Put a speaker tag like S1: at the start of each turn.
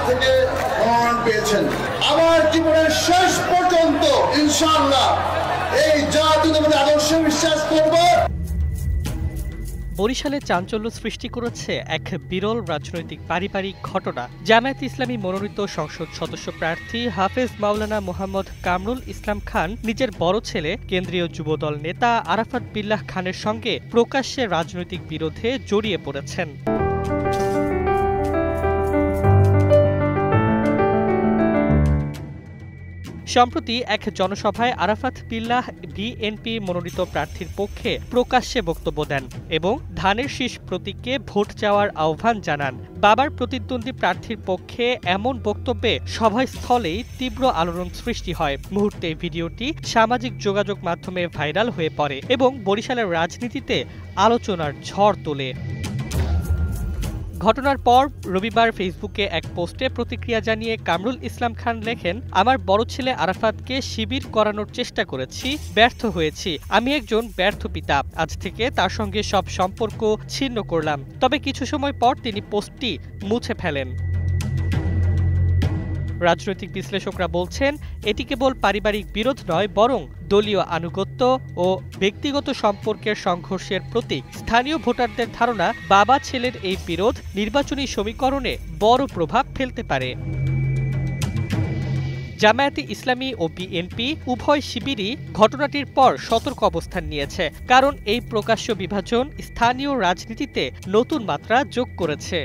S1: থেকে মনোনয়ন পেয়েছেন। আমার জীবনের শেষ পর্যন্ত ইনশাআল্লাহ এই জাতীয়তাবাদী আদর্শে বিশ্বাস করব।
S2: বরিশালে চাঞ্চল্য সৃষ্টি করেছে এক বিরল রাজনৈতিক পারিবারিক ঘটনা। জামায়াতে ইসলামী মনোনীত সংসদ সদস্য প্রার্থী হাফেজ মাওলানা মোহাম্মদ কামরুল ইসলাম খান নিজের বড় ছেলে কেন্দ্রীয় যুবদল নেতা আরাফাত বিল্লাহ খানের সঙ্গে প্রকাশ্যে রাজনৈতিক বিরোধে জড়িয়ে পড়েছেন। সম্প্রতি এক জনসভায় আরাফাত বিল্লাহ বিএনপি মনোনীত প্রার্থীর পক্ষে প্রকাশ্যে বক্তব্য দেন এবং ধানের শীষ প্রতীকে ভোট চাওয়ার আহ্বান জানান। বাবার প্রতিদ্বন্দ্বী প্রার্থীর পক্ষে এমন বক্তব্যে সভাস্থলেই তীব্র আলোড়ন সৃষ্টি হয়। মুহূর্তে ভিডিওটি সামাজিক যোগাযোগ মাধ্যমে ভাইরাল হয়ে পড়ে এবং বরিশালের রাজনীতিতে আলোচনার ঝড় তোলে। ঘটনার পর রবিবার ফেসবুকে এক পোস্টে প্রতিক্রিয়া জানিয়ে কামরুল ইসলাম খান লেখেন, আমার বড় ছেলে আরাফাতকে শিবির করানোর চেষ্টা করেছি, ব্যর্থ হয়েছি। আমি একজন ব্যর্থ পিতা। আজ থেকে তার সঙ্গে সব সম্পর্ক ছিন্ন করলাম। তবে কিছু সময় পর তিনি পোস্টটি মুছে ফেলেন। রাজনৈতিক বিশ্লেষকরা বলছেন, এটি কেবল পারিবারিক বিরোধ নয়, বরং দলীয় আনুগত্য ও ব্যক্তিগত সম্পর্কের সংঘর্ষের প্রতীক। স্থানীয় ভোটারদের ধারণা, বাবা ছেলের এই বিরোধ নির্বাচনী সমীকরণে বড় প্রভাব ফেলতে পারে। জামায়াতে ইসলামী ও বিএনপি উভয় শিবিরই ঘটনাটির পর সতর্ক অবস্থান নিয়েছে, কারণ এই প্রকাশ্য বিভাজন স্থানীয় রাজনীতিতে নতুন মাত্রা যোগ করেছে।